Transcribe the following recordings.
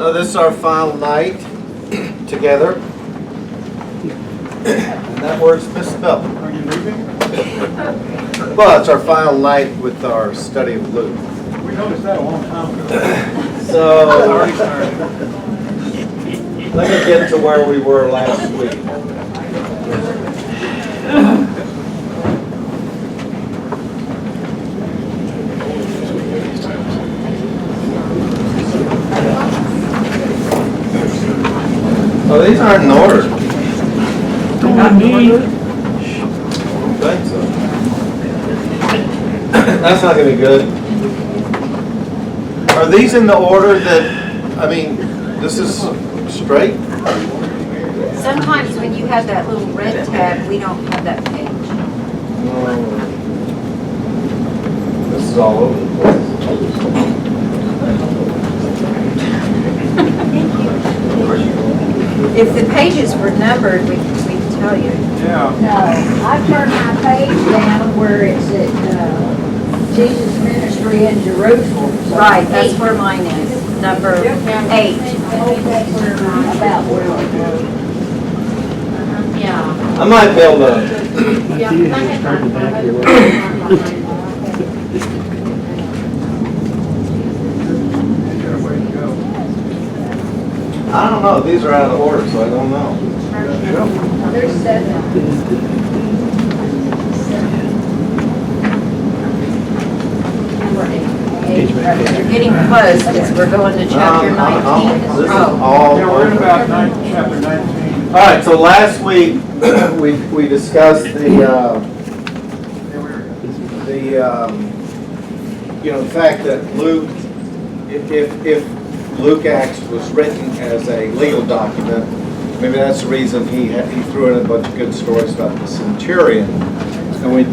So this is our final night together. And that word's misspelled. Are you leaving? Well, it's our final night with our study of Luke. We noticed that a long time ago. So Already started. let me get to where we were last week. Oh, these aren't in order. Not me. I think so. That's not going to be good. Are these in the order that, I mean, this is straight? Sometimes when you have that little red tab, we don't have that page. No. This is all over the place. If the pages were numbered, we could tell you. Yeah. No, I turned my page down where it's at, Jesus Ministry in Jerusalem. So Right, that's where mine is, number 8. That's where about where it was. Yeah. I might be able to, I don't know, these are out of order, so I don't know. There's 7. You're getting close, because we're going to chapter 19. This is Oh, all Yeah, we're in over. about chapter 19. All right, so last week, we discussed the fact that Luke, if Luke Acts was written as a legal document, maybe that's the reason he threw in a bunch of good stories about the centurion. And we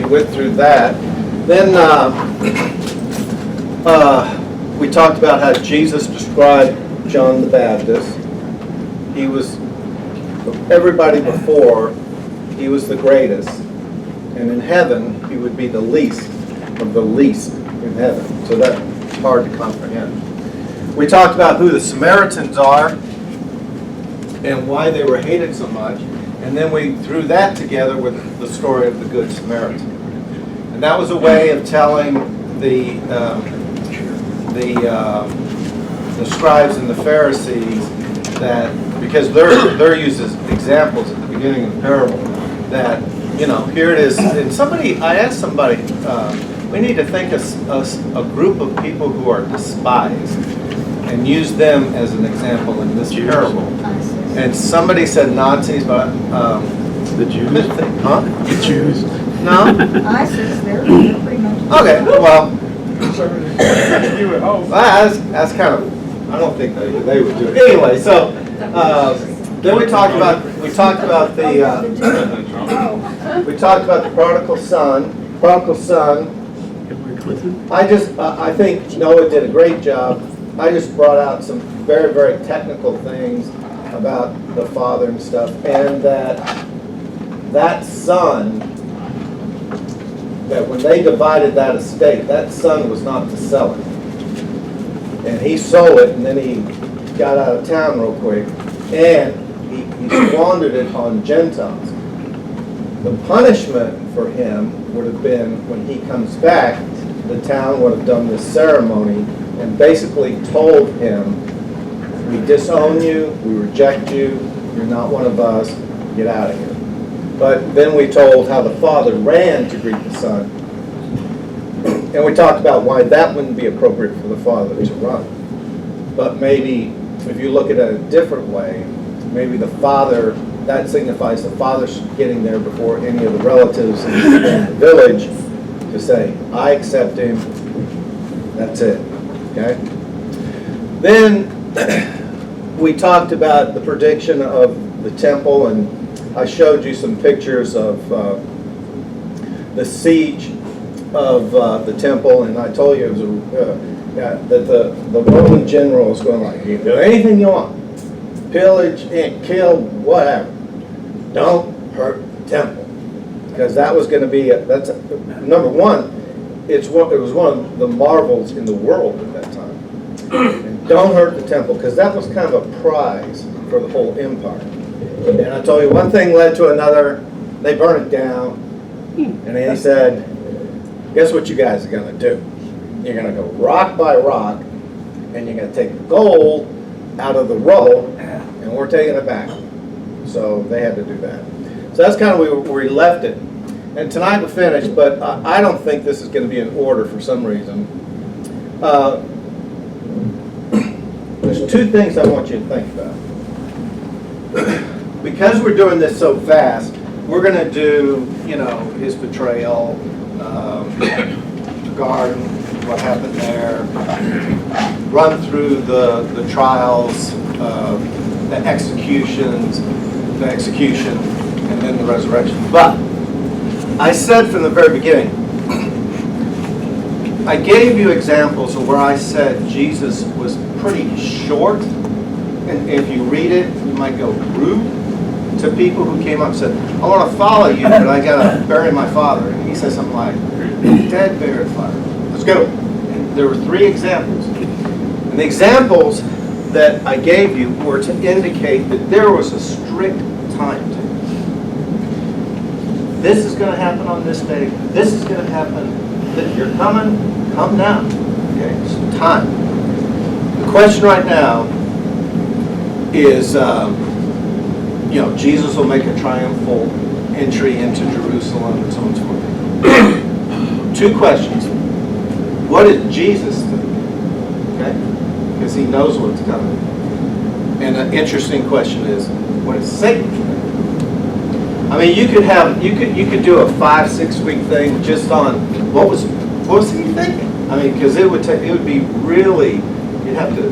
went through that. Then we talked about how Jesus described John the Baptist. He was, of everybody before, he was the greatest. And in heaven, he would be the least of the least in heaven. So that's hard to comprehend. We talked about who the Samaritans are and why they were hated so much. And then we threw that together with the story of the Good Samaritan. And that was a way of telling the scribes and the Pharisees that, because they're used as examples at the beginning of the parable, that, you know, here it is. And I asked somebody, we need to think of a group of people who are despised and use them as an example in this parable. And somebody said Nazis, but The Jews? huh? The Jews. No? ISIS, they're pretty much. Okay, well, You would hope. that's kind of, I don't think they would do it. Anyway, so then we talked about the prodigal son. Prodigal son. Hillary Clinton? I think Noah did a great job. I just brought out some very, very technical things about the father and stuff, and that son, that when they divided that estate, that son was not to sell it. And he sold it, and then he got out of town real quick, and he squandered it on Gentiles. The punishment for him would have been, when he comes back, the town would have done this ceremony and basically told him, we disown you, we reject you, you're not one of us, get out of here. But then we told how the father ran to greet the son. And we talked about why that wouldn't be appropriate for the father to run. But maybe, if you look at it a different way, maybe the father, that signifies the father getting there before any of the relatives in the village to say, I accept him, that's it, okay? Then we talked about the prediction of the temple, and I showed you some pictures of the siege of the temple, and I told you it was that the Roman general was going like, you can do anything you want, pillage and kill, whatever. Don't hurt the temple, because that was going to be number one. It was one of the marvels in the world at that time. And don't hurt the temple, because that was kind of a prize for the whole empire. And I told you, one thing led to another. They burned it down. And then he said, guess what you guys are going to do? You're going to go rock by rock, and you're going to take the gold out of the rubble, and we're taking it back. So they had to do that. So that's kind of where we left it. And tonight we finished, but I don't think this is going to be in order for some reason. There's two things I want you to think about. Because we're doing this so fast, we're going to do, his betrayal, the garden, what happened there, run through the trials, the execution, and then the resurrection. But I said from the very beginning, I gave you examples of where I said Jesus was pretty short, and if you read it, you might go rude to people who came up and said, I want to follow you, but I got to bury my father. And he says something like, dead, buried, father. Let's go. And there were 3 examples. And the examples that I gave you were to indicate that there was a strict timetable. This is going to happen on this day. This is going to happen. If you're coming, come now. Okay, so time. The question right now is, Jesus will make a triumphal entry into Jerusalem and so on and so forth. 2 questions. What did Jesus think? Okay, because he knows what's coming. And an interesting question is, what is Satan think? I mean, you could do a 5-6 week thing just on what was he thinking? I mean, because it would be really, you'd have to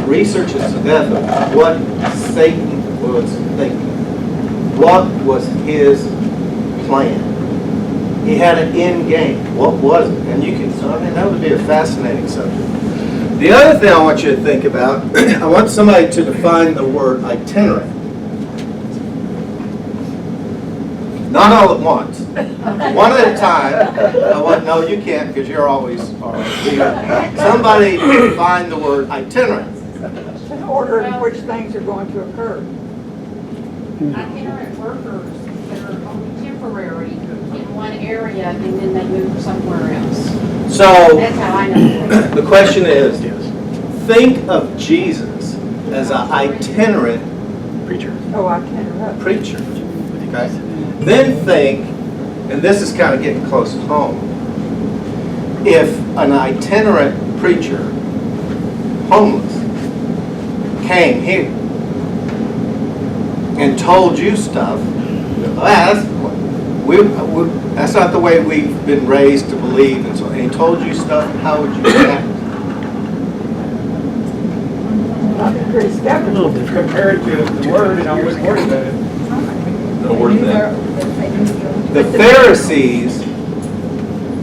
research it to death of what Satan was thinking. What was his plan? He had an end game. What was it? And that would be a fascinating subject. The other thing I want you to think about, I want somebody to define the word itinerant. Not all at once. One at a time. No, you can't, because you're always leader. Somebody define the word itinerant. In order in which things are going to occur. Itinerant workers that are only temporary in one area and then they move somewhere else. So, That's how I know. the question is, think of Jesus as an itinerant Preacher. Oh, I can't interrupt. preacher. Okay? Then think, and this is kind of getting close to home, if an itinerant preacher, homeless, came here and told you stuff, that's not the way we've been raised to believe, and so and he told you stuff, how would you react? I'd be pretty A skeptical. little different. Compared to the word, and I wouldn't worry about it. The Pharisees,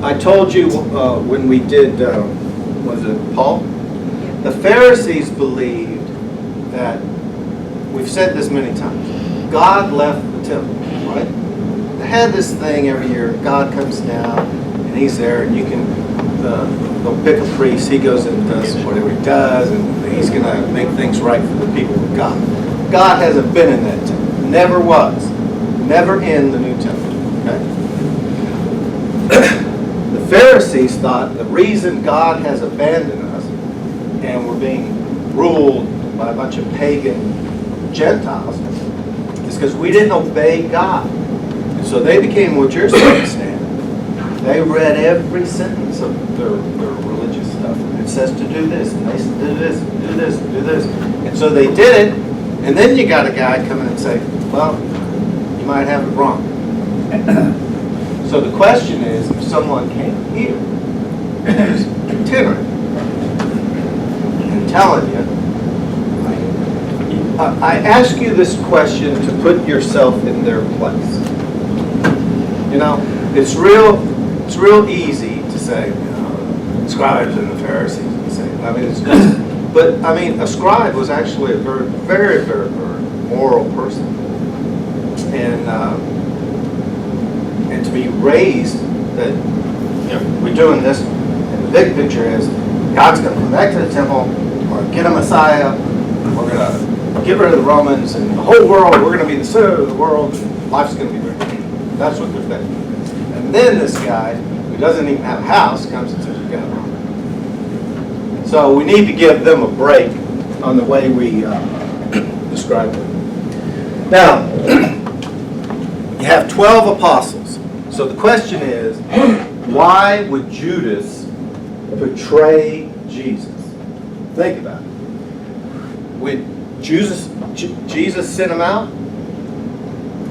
I told you when we did, was it Paul? The Pharisees believed that, we've said this many times, God left the temple, right? They had this thing every year, God comes down and he's there, and you can, they'll pick a priest, he goes and does whatever he does, and he's going to make things right for the people of God. God hasn't been in that temple, never was, never in the new temple, okay? The Pharisees thought the reason God has abandoned us and we're being ruled by a bunch of pagan Gentiles is because we didn't obey God. And so they became what you're saying, Stan. They read every sentence of their religious stuff. It says to do this, and they said do this, do this, do this. And so they did it, and then you got a guy come in and say, well, you might have it wrong. So the question is, if someone came here and is itinerant and telling you, I ask you this question to put yourself in their place. It's real easy to say, scribes and the Pharisees, and say, a scribe was actually a very, very, very, very moral person. And to be raised that, we're doing this, and the big picture is, God's going to come back to the temple, we're going to get a Messiah, we're going to get rid of the Romans, and the whole world, we're going to be the center of the world, and life's going to be great. That's what they're thinking. And then this guy, who doesn't even have a house, comes and says, you got it wrong. So we need to give them a break on the way we describe it. Now, you have 12 apostles. So the question is, why would Judas betray Jesus? Think about it. Would Jesus sent him out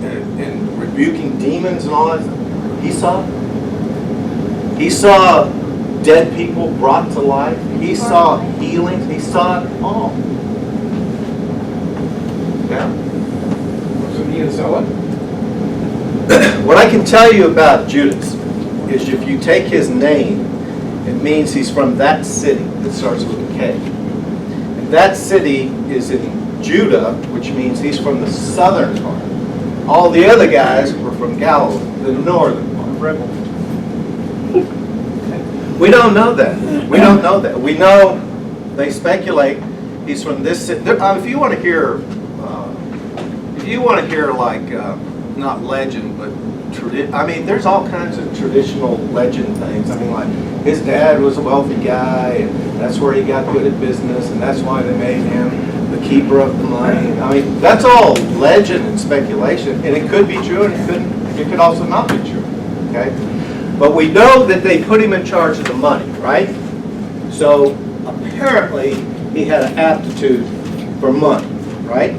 and rebuking demons and all that? He saw it. He saw dead people brought to life. He saw healings. He saw it all. Yeah. Wasn't he a zealot? What I can tell you about Judas is if you take his name, it means he's from that city that starts with a K. And that city is in Judah, which means he's from the southern part. All the other guys were from Galilee, the northern part. Rebel. We don't know that. We don't know that. We know they speculate he's from this city. If you want to hear, like not legend, but I mean, there's all kinds of traditional legend things. I mean, like his dad was a wealthy guy, and that's where he got good at business, and that's why they made him the keeper of the money. I mean, that's all legend and speculation, and it could be true, and it could also not be true. Okay, but we know that they put him in charge of the money, right? So apparently he had an aptitude for money, right?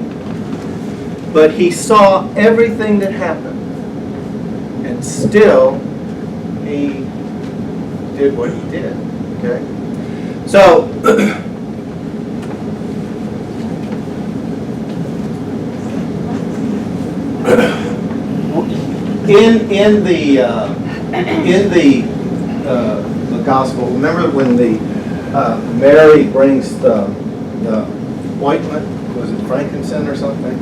But he saw everything that happened. And still, he did what he did. Okay? So, in the gospel, remember when Mary brings the ointment, was it frankincense or something,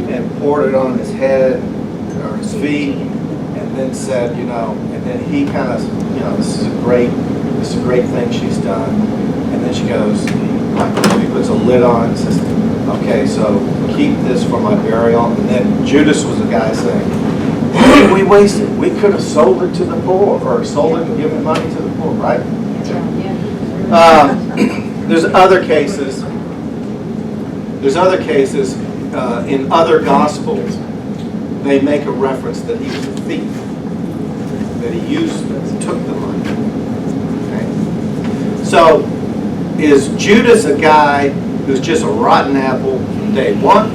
and poured it on his head or his feet, and then said, and then he kind of, this is a great thing she's done. And then she goes, he puts a lid on and says, okay, so keep this for my burial. And then Judas was the guy saying, why did we waste it? We could have sold it to the poor, or sold it and given money to the poor, right? There's other cases. In other gospels, they make a reference that he was a thief, that he took the money. Okay? So, is Judas a guy who's just a rotten apple day one,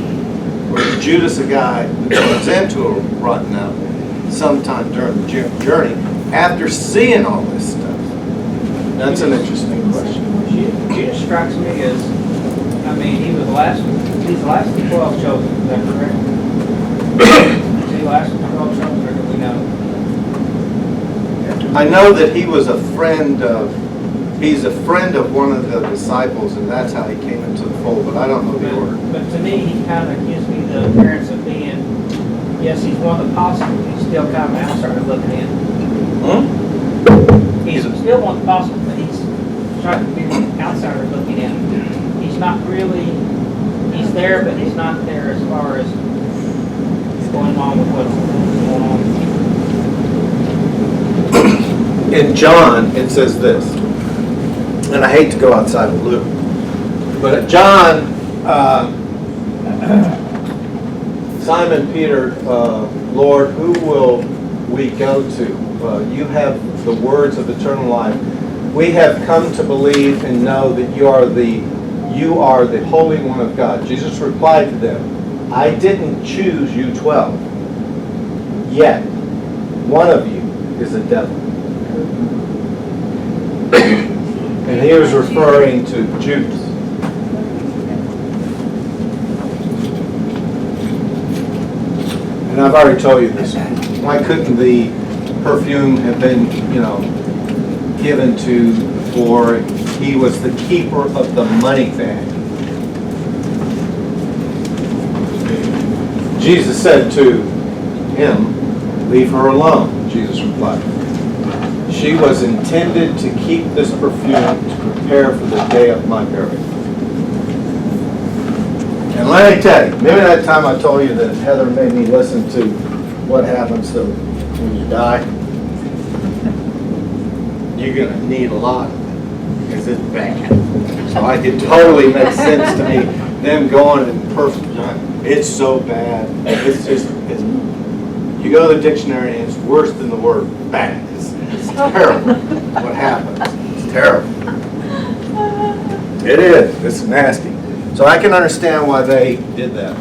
or is Judas a guy who turns into a rotten apple sometime during the journey after seeing all this stuff? That's an interesting question. Judas strikes me as, he's the last of the 12 chosen, is that correct? Is he the last of the 12 chosen, or do we know? I know that he was he's a friend of one of the disciples, and that's how he came into the fold, but I don't know the order. But to me, he kind of gives me the appearance of being, yes, he's one of the apostles, but he's still kind of an outsider looking in. He's still one of the apostles, but he's trying to be an outsider looking in. He's not really, he's there, but he's not there as far as going on with what's going on. In John, it says this, and I hate to go outside of Luke, but at John, Simon Peter, Lord, who will we go to? You have the words of eternal life. We have come to believe and know that you are the Holy One of God. Jesus replied to them, I didn't choose you 12, yet one of you is a devil. And he was referring to Judas. And I've already told you this. Why couldn't the perfume have been, given to, or he was the keeper of the money bag? Jesus said to him, leave her alone, Jesus replied. She was intended to keep this perfume to prepare for the day of my burial. And let me tell you, remember that time I told you that Heather made me listen to what happens to when you die? You're going to need a lot of it because it's bad. So it totally makes sense to me, them going and it's so bad. It's just, you go to the dictionary and it's worse than the word bad. It's terrible what happens. It's terrible. It is. It's nasty. So I can understand why they did that.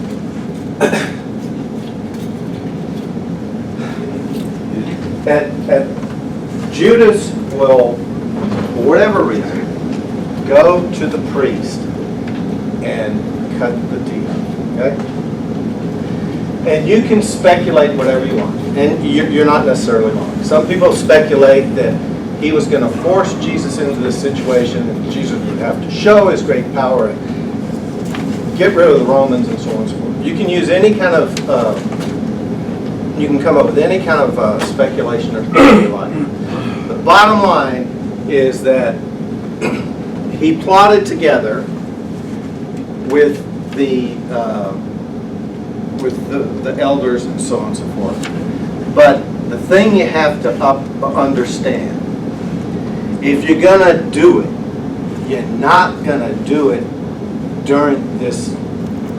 And Judas will, for whatever reason, go to the priest and cut the teeth. Okay? And you can speculate whatever you want. And you're not necessarily wrong. Some people speculate that he was going to force Jesus into this situation, and Jesus would have to show his great power and get rid of the Romans and so on and so forth. You can use any kind of, you can come up with any kind of speculation or theory you like. The bottom line is that he plotted together with the elders and so on and so forth. But the thing you have to understand, if you're going to do it, you're not going to do it during this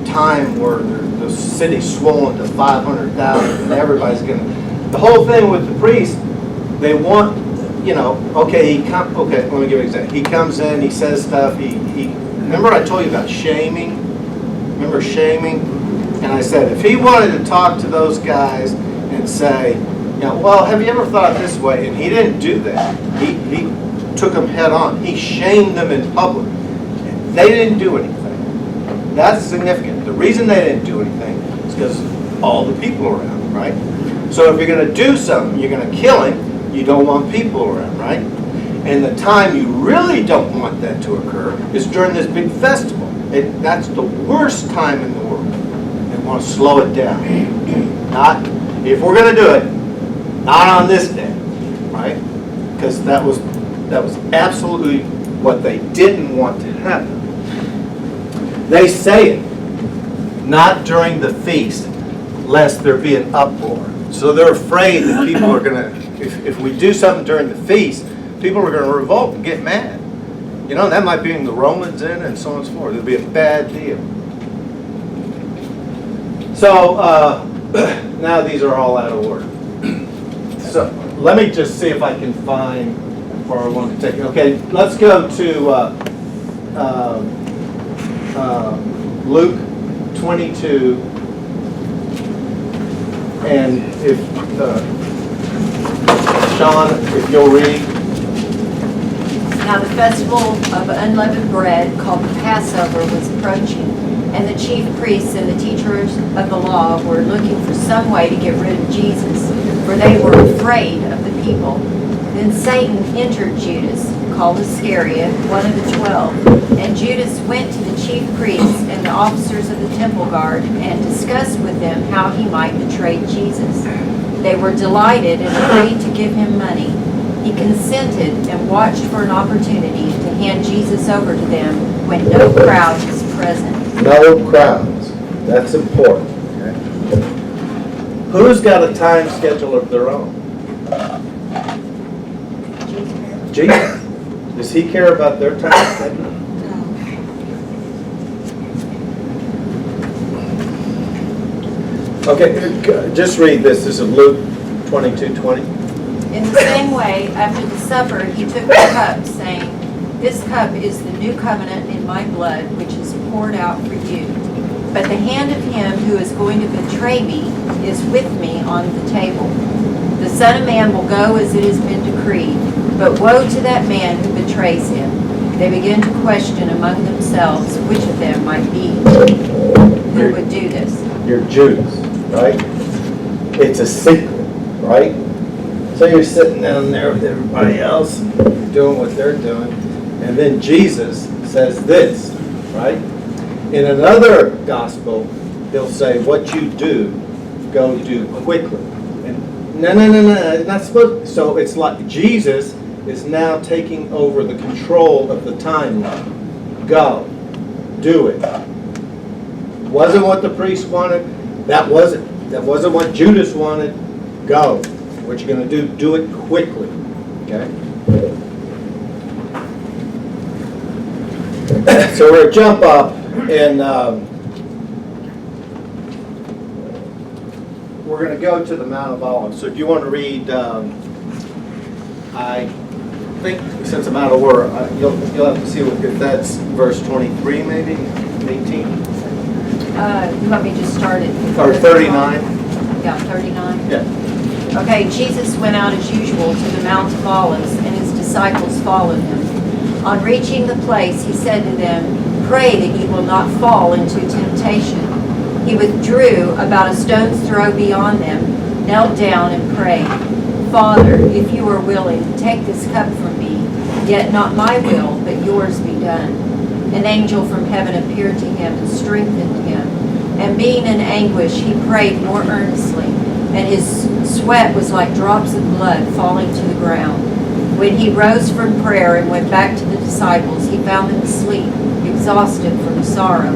time where the city's swollen to 500,000 and everybody's going to... The whole thing with the priest, they want, you know, okay, let me give you an example. He comes in, he says stuff, remember I told you about shaming? Remember shaming? And I said, if he wanted to talk to those guys and say, you know, well, have you ever thought this way? And he didn't do that. He took them head on. He shamed them in public. And they didn't do anything. That's significant. The reason they didn't do anything is because all the people around, right? So if you're going to do something, you're going to kill him, you don't want people around, right? And the time you really don't want that to occur is during this big festival. That's the worst time in the world. They want to slow it down. Not, if we're going to do it, not on this day, right? Because that was absolutely what they didn't want to happen. They say it, not during the feast, lest there be an uproar. So they're afraid that people are going to, if we do something during the feast, people are going to revolt and get mad. You know, that might bring the Romans in and so on and so forth. It'll be a bad deal. So, now these are all out of order. So, let me just see if I can find where I want to take it. Okay, let's go to Luke 22. And if, Sean, if you'll read. Now the festival of unleavened bread, called the Passover, was approaching, and the chief priests and the teachers of the law were looking for some way to get rid of Jesus, for they were afraid of the people. Then Satan entered Judas, called Iscariot, one of the 12. And Judas went to the chief priests and the officers of the temple guard and discussed with them how he might betray Jesus. They were delighted and agreed to give him money. He consented and watched for an opportunity to hand Jesus over to them when no crowd was present. No crowds. That's important. Okay? Who's got a time schedule of their own? Jesus. Does he care about their time schedule? Okay, just read this. This is Luke 22:20. In the same way, after the supper, he took the cup, saying, "This cup is the new covenant in my blood, which is poured out for you. But the hand of him who is going to betray me is with me on the table. The Son of Man will go as it has been decreed, but woe to that man who betrays him." They began to question among themselves which of them might be who would do this. You're Judas, right? It's a secret, right? So you're sitting down there with everybody else, doing what they're doing, and then Jesus says this, right? In another gospel, he'll say, what you do, go do quickly. And No, it's not supposed, so it's like Jesus is now taking over the control of the timeline. Go, do it. Wasn't what the priest wanted, that wasn't what Judas wanted. Go. What you're going to do it quickly. Okay? So we're going to jump up and we're going to go to the Mount of Olives. So if you want to read, I think since I'm out of order, you'll have to see if that's verse 23 maybe, 18? You want me to just start it? Or 39? Yeah, 39. Yeah. Okay, Jesus went out as usual to the Mount of Olives, and his disciples followed him. On reaching the place, he said to them, "Pray that you will not fall into temptation." He withdrew about a stone's throw beyond them, knelt down and prayed, "Father, if you are willing, take this cup from me, yet not my will, but yours be done." An angel from heaven appeared to him and strengthened him. And being in anguish, he prayed more earnestly, and his sweat was like drops of blood falling to the ground. When he rose from prayer and went back to the disciples, he found them asleep, exhausted from sorrow.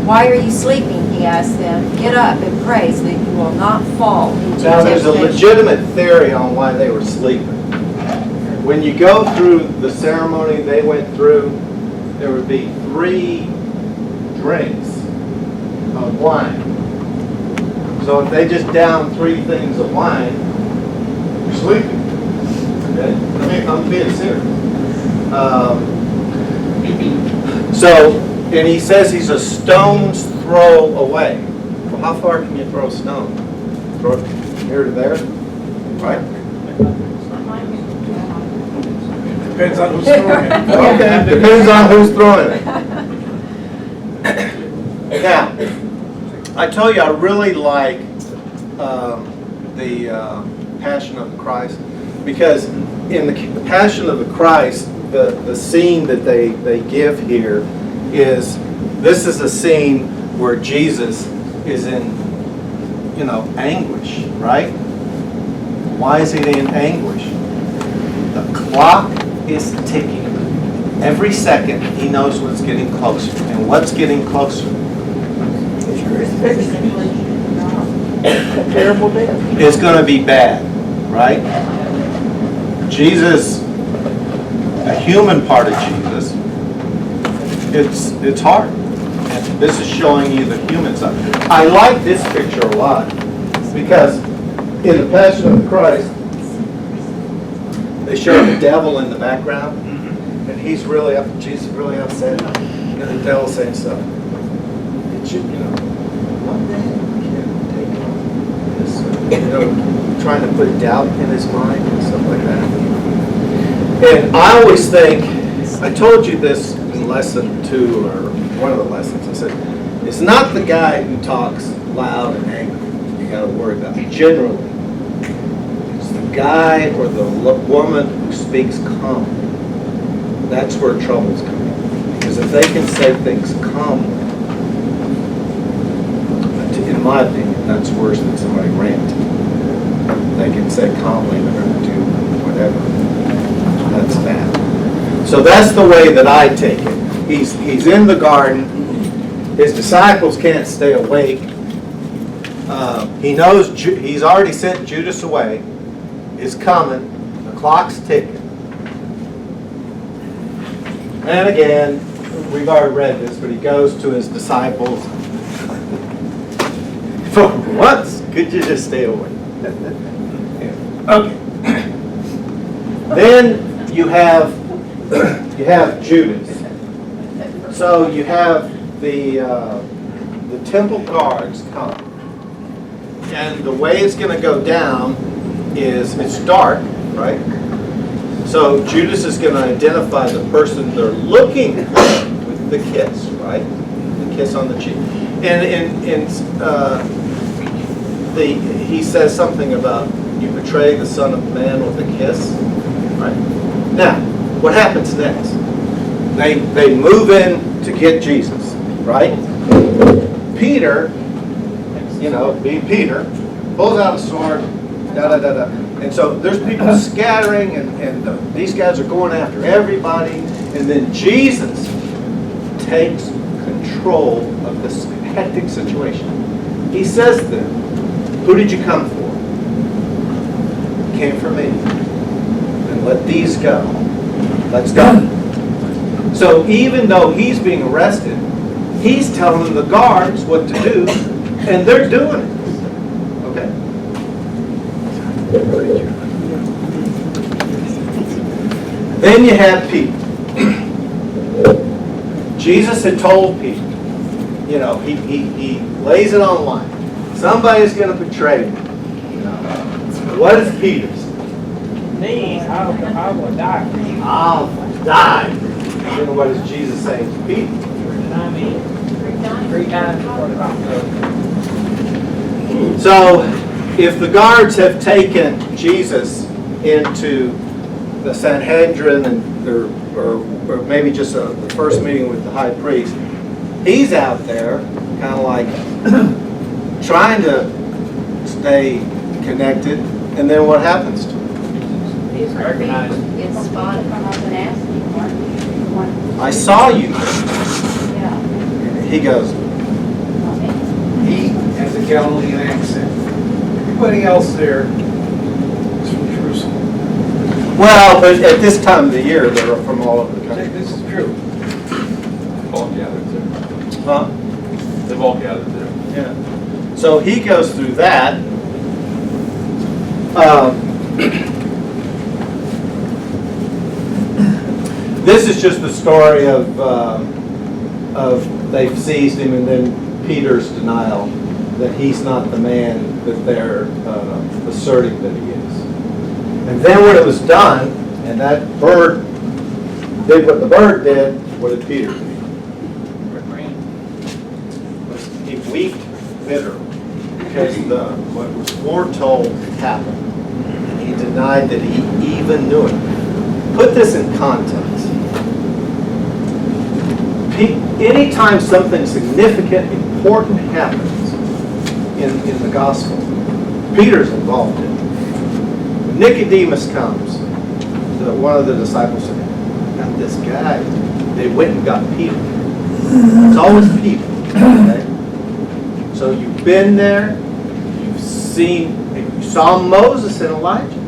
"Why are you sleeping?" he asked them. "Get up and pray so that you will not fall into Now there's a temptation." legitimate theory on why they were sleeping. When you go through the ceremony they went through, there would be 3 drinks of wine. So if they just down 3 things of wine, you're sleeping. Okay? I mean, I'm being serious. And he says he's a stone's throw away. Well, how far can you throw a stone? Throw it from here to there? Right? Depends on who's throwing it. Okay, depends on who's throwing it. Now, I told you I really like the Passion of the Christ, because in the Passion of the Christ, the scene that they give here is, this is a scene where Jesus is in, anguish, right? Why is he in anguish? The clock is ticking. Every second he knows what's getting closer. And what's getting closer? A terrible death. It's going to be bad, right? Jesus, a human part of Jesus, it's hard. And this is showing you the human side. I like this picture a lot because in the Passion of Christ, they show the devil in the background, and Jesus really upset, and the devil saying stuff. It should, one day you can't take on this, trying to put doubt in his mind and stuff like that. And I always think, I told you this in lesson 2 or one of the lessons. I said, it's not the guy who talks loud and angry you got to worry about. Generally, it's the guy or the woman who speaks calmly. That's where trouble's coming. Because if they can say things calmly, in my opinion, that's worse than somebody ranting. They can say calmly they're going to do whatever. That's bad. So that's the way that I take it. He's in the garden. His disciples can't stay awake. He knows he's already sent Judas away. It's coming. The clock's ticking. And again, we've already read this, but he goes to his disciples. For once, could you just stay awake? Okay. Then you have Judas. So you have the temple guards come, and the way it's going to go down is it's dark, right? So Judas is going to identify the person they're looking for with the kiss, right? The kiss on the cheek, and he says something about you betray the Son of Man with a kiss, right? Now, what happens next? They move in to get Jesus, right? Peter, being Peter, pulls out a sword, da-da-da-da. And so there's people scattering, and these guys are going after everybody. And then Jesus takes control of this hectic situation. He says to them, who did you come for? Came for me. And let these go. Let's go. So even though he's being arrested, he's telling the guards what to do, and they're doing it. Okay? Then you have Peter. Jesus had told Peter, you know, he lays it on the line. Somebody's going to betray me. You know. What is Peter's? Me, I will die for you. I'll die. Then what is Jesus saying to Peter? Deny me 3 times before the cock crows. So, if the guards have taken Jesus into the Sanhedrin, and or maybe just the first meeting with the high priest, he's out there kind of like trying to stay connected, and then what happens to him? He's recognized. It's spotted. I saw you. Yeah. He goes, He has a Galilean accent. Everybody else there is from Jerusalem. well, but at this time of the year, they're from all over the country. This is true. They've all gathered there. Huh? They've all gathered there. Yeah. So he goes through that. This is just the story of they've seized him, and then Peter's denial that he's not the man that they're asserting that he is. And then when it was done, and that bird did what the bird did, what did Peter do? He wept bitterly because what was foretold happened. And he denied that he even knew it. Put this in context. Anytime something significant, important happens in the gospel, Peter's involved in it. When Nicodemus comes, one of the disciples said, got this guy. They went and got Peter. It's always Peter. Okay? So you've been there, you saw Moses and Elijah.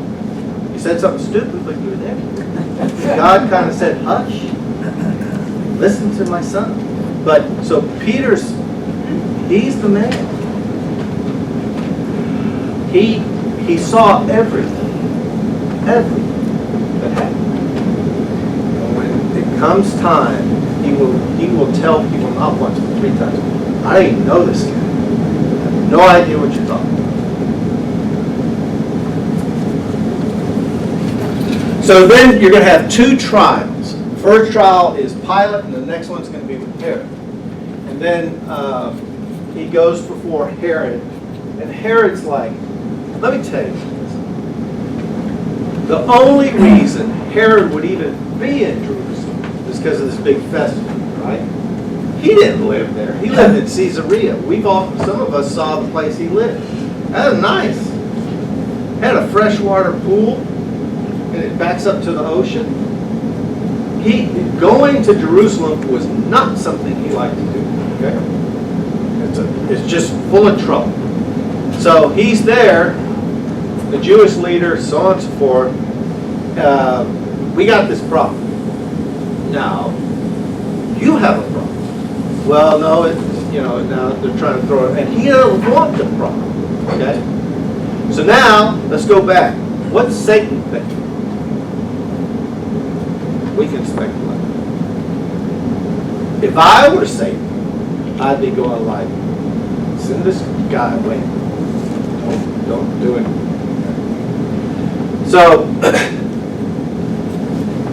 You said something stupid, but you were there. God kind of said, hush, listen to my son. But, so Peter's, he's the man. He saw everything that happened. And when it comes time, he will tell people not once, but 3 times, I didn't even know this guy. I have no idea what you're talking about. So then you're going to have 2 trials. The first trial is Pilate, and the next one's going to be with Herod. And then he goes before Herod, and Herod's like, let me tell you something. The only reason Herod would even be in Jerusalem is because of this big festival, right? He didn't live there. He lived in Caesarea. Some of us saw the place he lived. That was nice. Had a freshwater pool, and it backs up to the ocean. Going to Jerusalem was not something he liked to do. Okay, it's just full of trouble. So he's there, the Jewish leader, so on and so forth. We got this problem. Now, you have a problem. Well, no, now they're trying to throw it, and he doesn't want the problem. Okay? So now, let's go back. What's Satan think? We can speculate. If I were Satan, I'd be going like, send this guy away. Don't do it. So,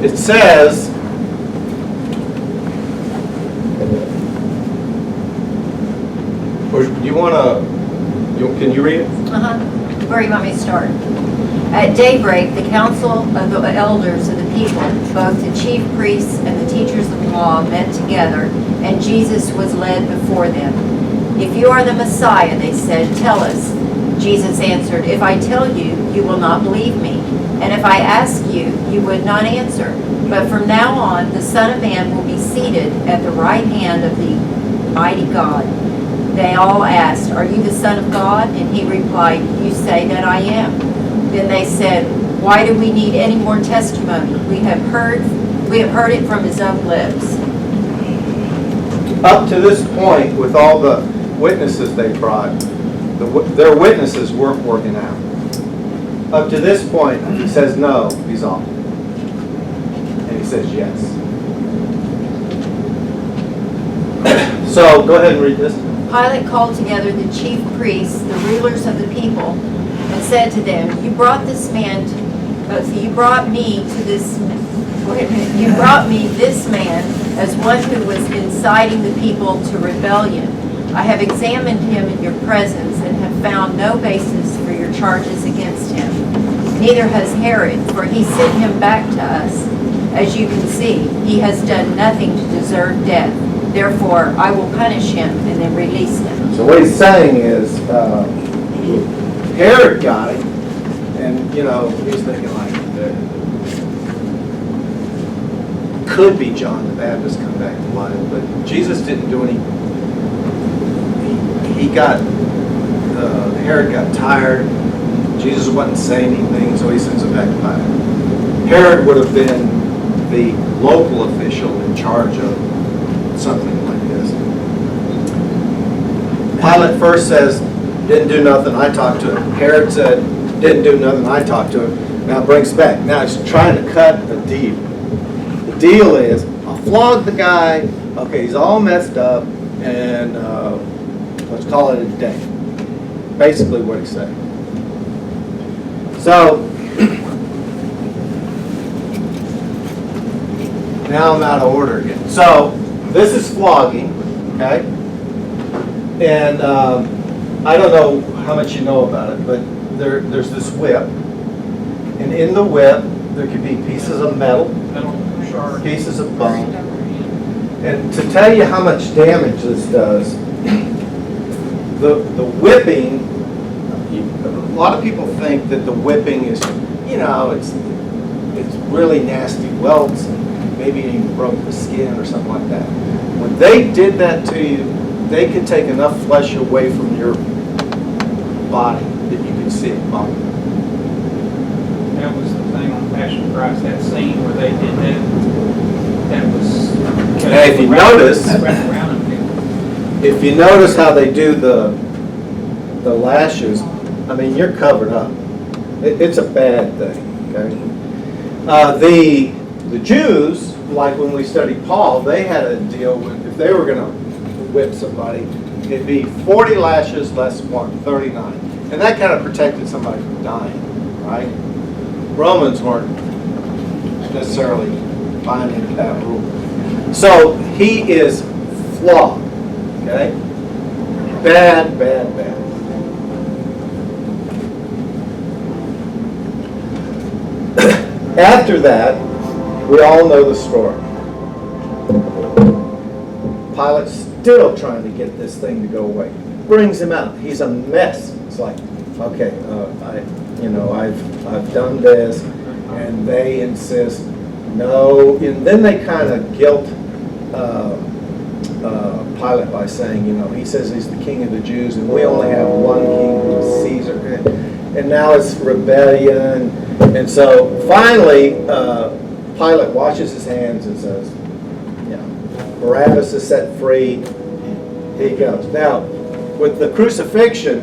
it says, or you want to, can you read it? Where do you want me to start? At daybreak, the council of the elders of the people, both the chief priests and the teachers of the law, met together, and Jesus was led before them. If you are the Messiah, they said, tell us. Jesus answered, "If I tell you, you will not believe me. And if I ask you, you would not answer. But from now on, the Son of Man will be seated at the right hand of the mighty God." They all asked, "Are you the Son of God?" And he replied, "You say that I am." Then they said, "Why do we need any more testimony? We have heard it from his own lips." Up to this point, with all the witnesses they brought, their witnesses weren't working out. Up to this point, he says no, he's off. And he says yes. So, go ahead and read this. Pilate called together the chief priests, the rulers of the people, and said to them, You brought me this man as one who was inciting the people to rebellion. I have examined him in your presence and have found no basis for your charges against him. Neither has Herod, for he sent him back to us. As you can see, he has done nothing to deserve death. Therefore, I will punish him and then release him. So what he's saying is, Herod got him, and he's thinking like, could be John the Baptist come back to life, but Jesus didn't do any. Herod got tired. Jesus wasn't saying anything, so he sends him back to Pilate. Herod would have been the local official in charge of something like this. Pilate first says, didn't do nothing, I talked to him. Herod said, didn't do nothing, I talked to him. Now it brings back. Now he's trying to cut a deal. The deal is, I'll flog the guy, okay, he's all messed up, and let's call it a day. Basically what he's saying. So, now I'm out of order again. So, this is flogging, okay? And I don't know how much you know about it, but there's this whip. And in the whip, there could be pieces of metal, pieces of bone. And to tell you how much damage this does, the whipping, a lot of people think that the whipping is, it's really nasty welts, and maybe you even broke the skin or something like that. When they did that to you, they could take enough flesh away from your body that you could see it bone. That was the thing on Passion Christ, that scene where they did that. That was. Now, if you notice how they do the lashes, I mean, you're covered up. It's a bad thing. Okay. The Jews, like when we studied Paul, they had a deal with if they were going to whip somebody, it'd be 40 lashes less 39, and that kind of protected somebody from dying, right? Romans weren't necessarily buying into that rule. So he is flogged, okay? Bad, bad, bad. After that, we all know the story. Pilate's still trying to get this thing to go away. Brings him out. He's a mess. It's like, okay, I've done this, and they insist no. And then they kind of guilt Pilate by saying, he says he's the king of the Jews, and we only have one king, who's Caesar. And now it's rebellion. And so finally, Pilate washes his hands and says, Barabbas is set free. He goes. Now, with the crucifixion,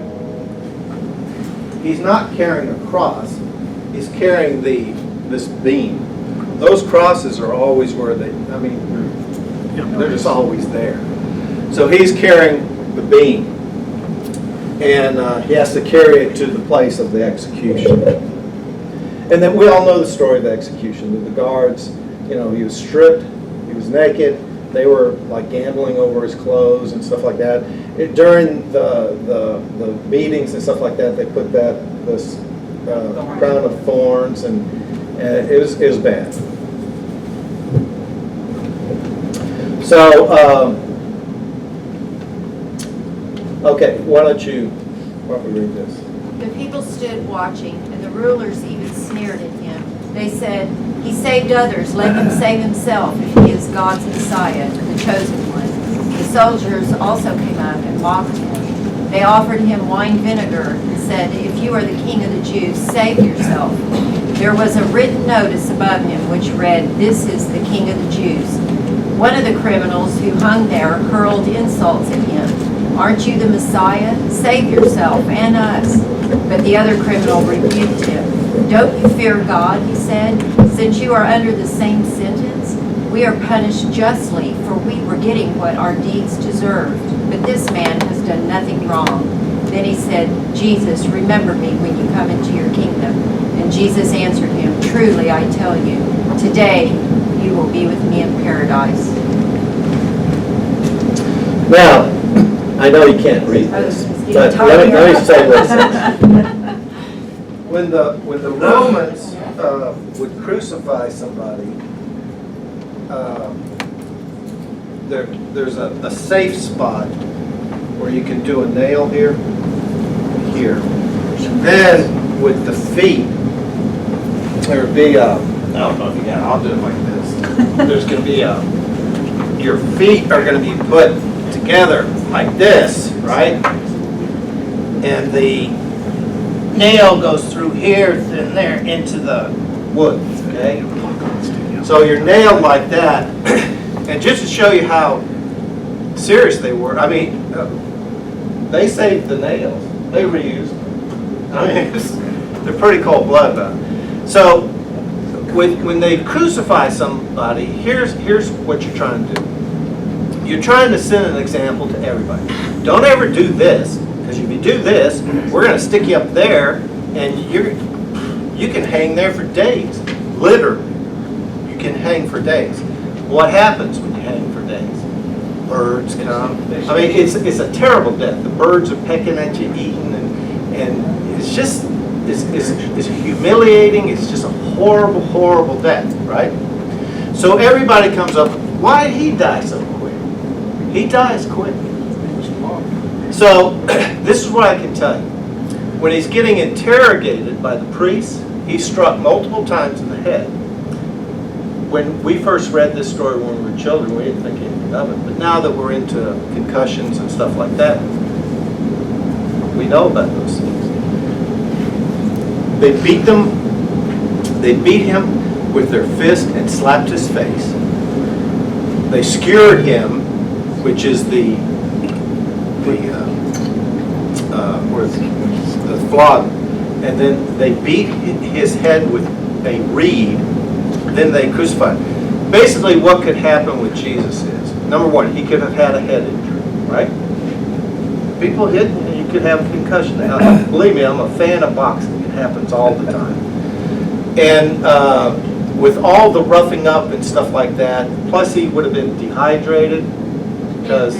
he's not carrying a cross. He's carrying this beam. Those crosses are always where they're just always there. So he's carrying the beam. And he has to carry it to the place of the execution. And then we all know the story of the execution. The guards, he was stripped, he was naked. They were like gambling over his clothes and stuff like that. During the meetings and stuff like that, they put this crown of thorns, and it was bad. So, okay, why don't we read this? The people stood watching, and the rulers even sneered at him. They said, "He saved others, let him save himself if he is God's Messiah, the chosen one." The soldiers also came up and mocked him. They offered him wine vinegar and said, "If you are the king of the Jews, save yourself." There was a written notice above him which read, "This is the king of the Jews." One of the criminals who hung there hurled insults at him. "Aren't you the Messiah? Save yourself and us." But the other criminal rebuked him. "Don't you fear God," he said, "since you are under the same sentence? We are punished justly, for we were getting what our deeds deserved. But this man has done nothing wrong." Then he said, "Jesus, remember me when you come into your kingdom." And Jesus answered him, "Truly I tell you, today you will be with me in paradise." Now, I know you can't read this, but let me say this. When the Romans would crucify somebody, there's a safe spot where you can do a nail here, here. And then with the feet, there would be I don't know if you got it, I'll do it like this. There's going to be your feet are going to be put together like this, right? And the nail goes through here and there into the wood, okay? So you're nailed like that. And just to show you how serious they were, I mean, they saved the nails. They reused them. I mean, they're pretty cold-blooded about it. So when they crucify somebody, here's what you're trying to do. You're trying to set an example to everybody. Don't ever do this, because if you do this, we're going to stick you up there, and you can hang there for days. Literally, you can hang for days. What happens when you hang for days? Birds come. I mean, it's a terrible death. The birds are pecking at you, eating, and it's just it's humiliating. It's just a horrible, horrible death, right? So everybody comes up. Why did he die so quick? He dies quick. So this is what I can tell you. When he's getting interrogated by the priests, he's struck multiple times in the head. When we first read this story when we were children, we didn't think anything of it. But now that we're into concussions and stuff like that, we know about those things. They beat him with their fist and slapped his face. They skewered him, which is the flog, and then they beat his head with a reed. Then they crucified him. Basically, what could happen with Jesus is, number one, he could have had a head injury, right? People hit, and you could have a concussion. Now, believe me, I'm a fan of boxing. It happens all the time. And with all the roughing up and stuff like that, plus he would have been dehydrated because,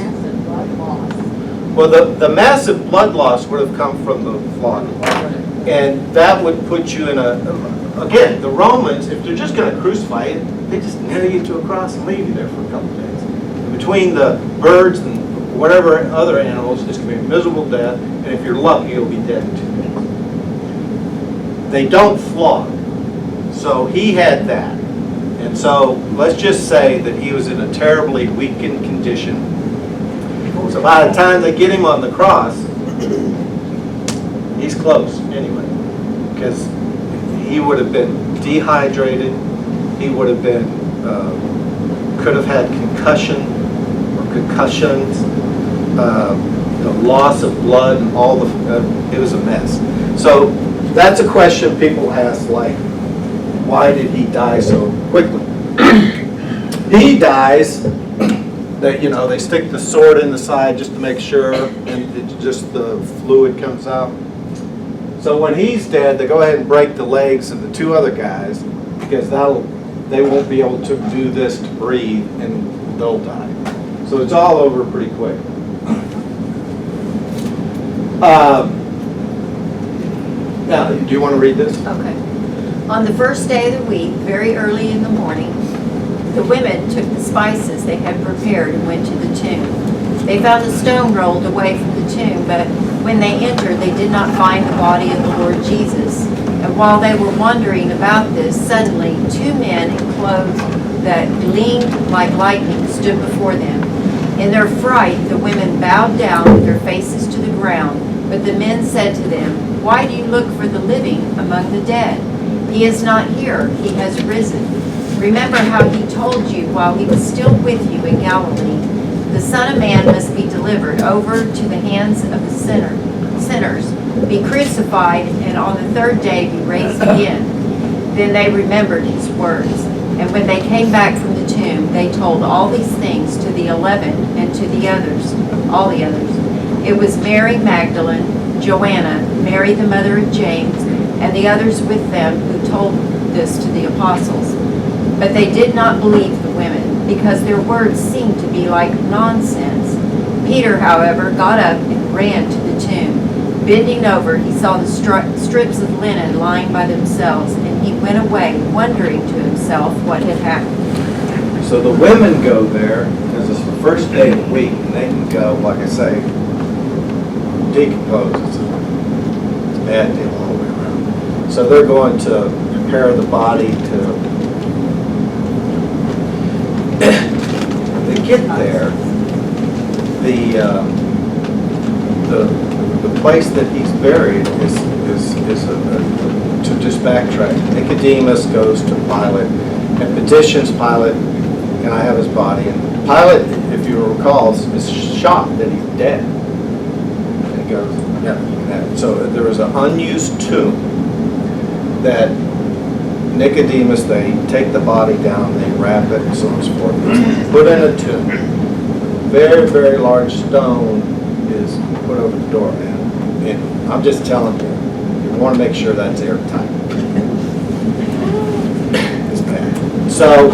well, the massive blood loss would have come from the flogging. And that would put you in again, the Romans, if they're just going to crucify you, they just nail you to a cross and leave you there for a couple of days. Between the birds and whatever other animals, it's going to be a miserable death, and if you're lucky, you'll be dead in 2 days. They don't flog. So he had that. And so let's just say that he was in a terribly weakened condition. So by the time they get him on the cross, he's close anyway, because he would have been dehydrated. He would have been, could have had concussions, the loss of blood, and all the, it was a mess. So that's a question people ask, like, why did he die so quickly? He dies, they stick the sword in the side just to make sure, and just the fluid comes out. So when he's dead, they go ahead and break the legs of the 2 other guys, because they won't be able to do this to breathe, and they'll die. So it's all over pretty quick. Now, do you want to read this? Okay. On the first day of the week, very early in the morning, the women took the spices they had prepared and went to the tomb. They found the stone rolled away from the tomb, but When they entered, they did not find the body of the Lord Jesus. And while they were wondering about this, suddenly 2 men in clothes that gleamed like lightning stood before them. In their fright, the women bowed down with their faces to the ground. But the men said to them, "Why do you look for the living among the dead? He is not here, he has risen. Remember how he told you while he was still with you in Galilee. The Son of Man must be delivered over to the hands of the sinners, be crucified, and on the 3rd day be raised again." Then they remembered his words. And when they came back from the tomb, they told all these things to the 11 and to the others, all the others. It was Mary Magdalene, Joanna, Mary the mother of James, and the others with them who told this to the apostles. But they did not believe the women, because their words seemed to be like nonsense. Peter, however, got up and ran to the tomb. Bending over, he saw the strips of linen lying by themselves, and he went away, wondering to himself what had happened. So the women go there, because it's the first day of the week, and they can go, like I say, decompose. It's a bad deal all the way around. So they're going to prepare the body to... When they get there, the place that he's buried is to just backtrack. Nicodemus goes to Pilate and petitions Pilate, "Can I have his body?" And Pilate, if you recall, is shocked that he's dead. And he goes, "Yeah, you can have it." So there was an unused tomb that Nicodemus, they take the body down, they wrap it, and so on and so forth. It's put in a tomb. Very, very large stone is put over the door, man. And I'm just telling you, you want to make sure that's airtight. It's bad. So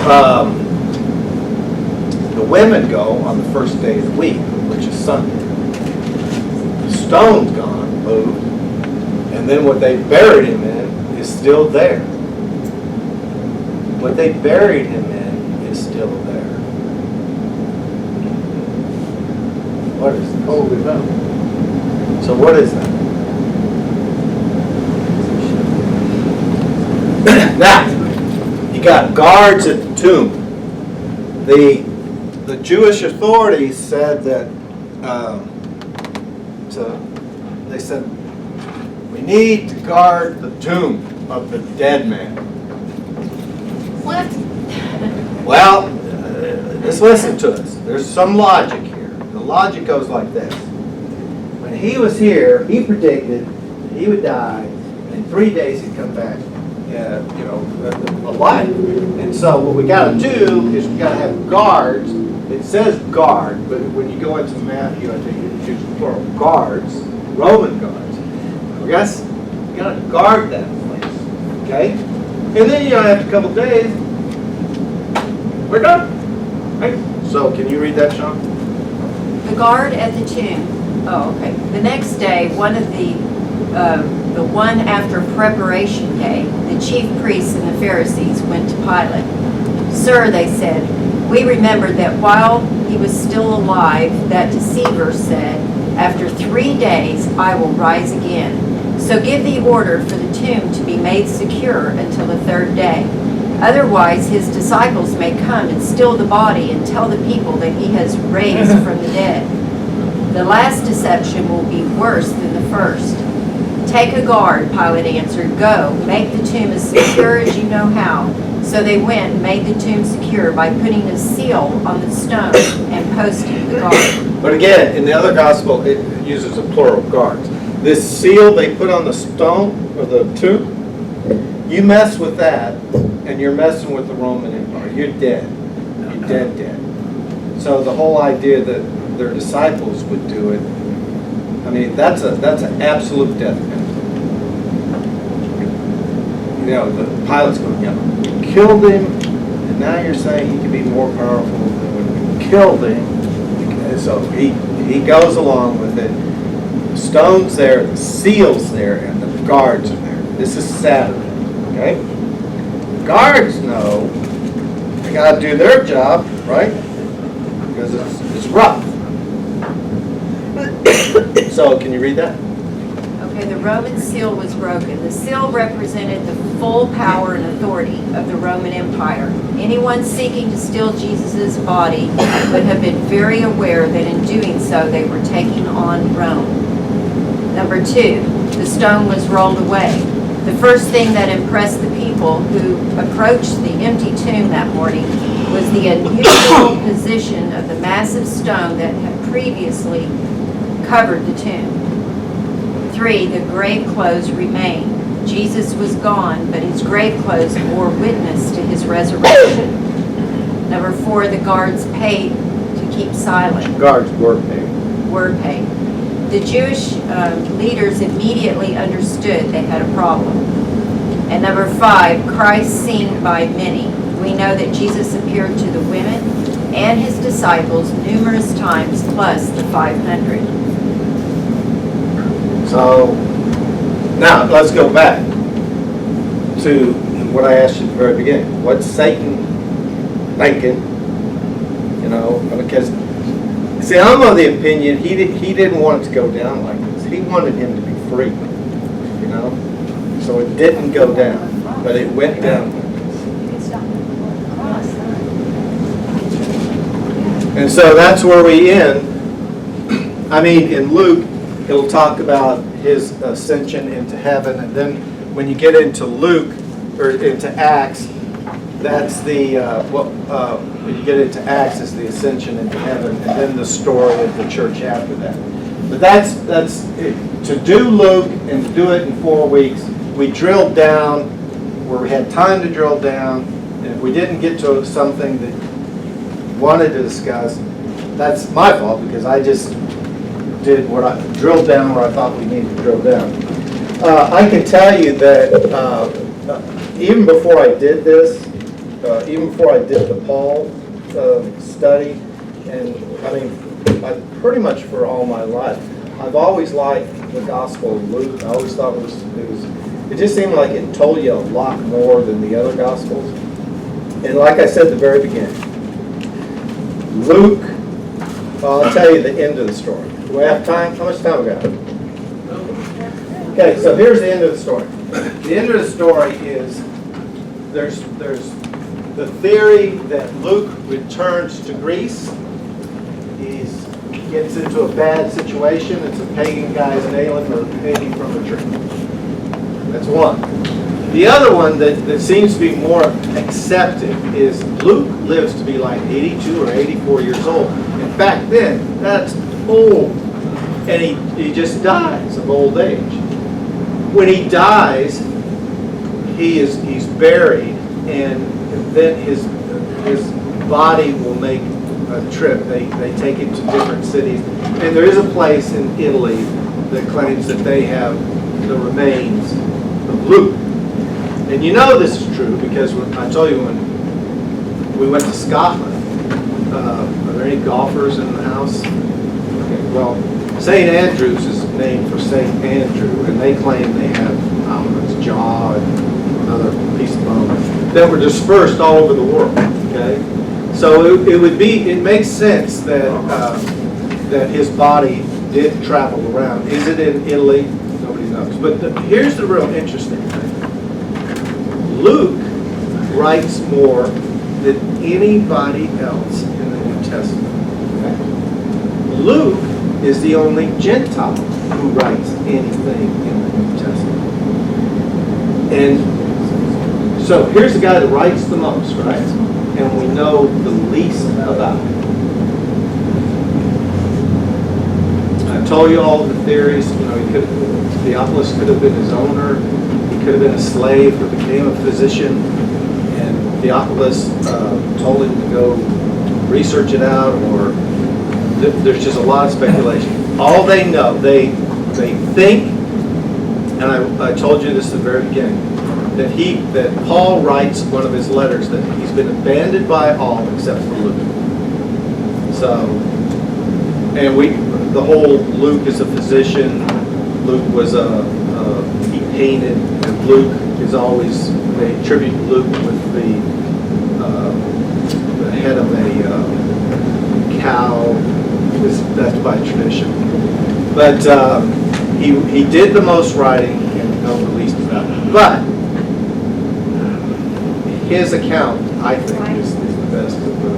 the women go on the first day of the week, which is Sunday. The stone's gone, moved, and then what they buried him in is still there. What they buried him in is still there. What is this? Holy moly. So what is that? Now, you got guards at the tomb. The Jewish authorities said that, they said, we need to guard the tomb of the dead man. What? Well, just listen to us. There's some logic here. The logic goes like this. When he was here, he predicted that he would die, and in 3 days he'd come back, alive. And so what we got to do is we got to have guards. It says guard, but when you go into Matthew, I think it uses plural guards, Roman guards. We got to guard that place, okay? And then after a couple days, we're done. Right? So can you read that, Sean? The guard at the tomb. Oh, okay. The next day, the one after preparation day, the chief priests and the Pharisees went to Pilate. "Sir," they said, "we remembered that while he was still alive, that deceiver said, 'After 3 days I will rise again.' So give the order for the tomb to be made secure until the 3rd day. Otherwise his disciples may come and steal the body and tell the people that he has raised from the dead. The last deception will be worse than the first." "Take a guard," Pilate answered. "Go, make the tomb as secure as you know how." So they went and made the tomb secure by putting a seal on the stone and posting the guard. But again, in the other gospel, it uses a plural guards. This seal they put on the stone or the tomb, you mess with that, and you're messing with the Roman Empire. You're dead. You're dead. So the whole idea that their disciples would do it, I mean, that's an absolute death penalty. The Pilate's going, we killed him, and now you're saying he can be more powerful than when we killed him. And so he goes along with it. The stone's there, the seal's there, and the guards are there. This is Saturday, okay? The guards know they got to do their job, right? Because it's rough. So can you read that? Okay, the Roman seal was broken. The seal represented the full power and authority of the Roman Empire. Anyone seeking to steal Jesus' body would have been very aware that in doing so they were taking on Rome. Number 2, the stone was rolled away. The first thing that impressed the people who approached the empty tomb that morning was the unusual position of the massive stone that had previously covered the tomb. 3, the grave clothes remained. Jesus was gone, but his grave clothes bore witness to his resurrection. Number 4, the guards paid to keep silent. Guards were paid. Were paid. The Jewish leaders immediately understood they had a problem. And number 5, Christ seen by many. We know that Jesus appeared to the women and his disciples numerous times, plus the 500. So, now, let's go back to what I asked you at the very beginning. What's Satan thinking? You know, because, see, I'm of the opinion he didn't want it to go down like this. He wanted him to be free, you know? So it didn't go down, but it went down. And so that's where we end. I mean, in Luke, he'll talk about his ascension into heaven, and then when you get into Luke, or into Acts, that's the, when you get into Acts is the ascension into heaven, and then the story of the church after that. But that's it. To do Luke and to do it in 4 weeks, we drilled down where we had time to drill down, and if we didn't get to something that you wanted to discuss, that's my fault, because I just did what I drilled down where I thought we needed to drill down. I can tell you that even before I did this, even before I did the Paul study, and I mean, pretty much for all my life, I've always liked the Gospel of Luke. I always thought it just seemed like it told you a lot more than the other Gospels. And like I said at the very beginning, Luke, I'll tell you the end of the story. Do we have time? How much time we got? Okay, so here's the end of the story. The end of the story is there's the theory that Luke returns to Greece. He gets into a bad situation. It's a pagan guy's nailing or hanging from a tree. That's one. The other one that seems to be more accepted is Luke lives to be like 82 or 84 years old. And back then, that's old. And he just dies of old age. When he dies, he's buried, and then his body will make a trip. They take it to different cities. And there is a place in Italy that claims that they have the remains of Luke. And you know this is true because I told you when we went to Scotland, are there any golfers in the house? Okay, well, St. Andrews is named for St. Andrew, and they claim they have, I don't know, his jaw and another piece of bone that were dispersed all over the world, okay? So it makes sense that that his body did travel around. Is it in Italy? Nobody knows. But here's the real interesting thing. Luke writes more than anybody else in the New Testament. Okay? Luke is the only Gentile who writes anything in the New Testament. And so here's the guy that writes the most, right? And we know the least about him. I told you all the theories. You know, Theophilus could have been his owner. He could have been a slave who became a physician. And Theophilus told him to go research it out, or there's just a lot of speculation. All they know, they think, and I told you this at the very beginning, that Paul writes one of his letters that he's been abandoned by all except for Luke. So, and the whole Luke is a physician. Luke was he painted, and Luke is always, they attribute Luke with the head of a cow. That's by tradition. But he did the most writing and know the least about it. But his account, I think, is the best of the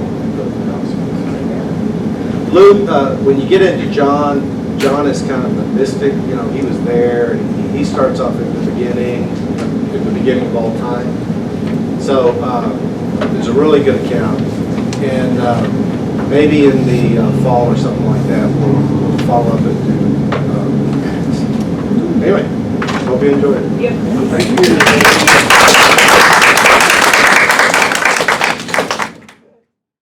Gospels. Luke, when you get into John, John is kind of the mystic. You know, he was there. And he starts off at the beginning of all time. So it's a really good account. And maybe in the fall or something like that, we'll follow up and do Acts. Anyway, hope you enjoyed it. Yep. Thank you.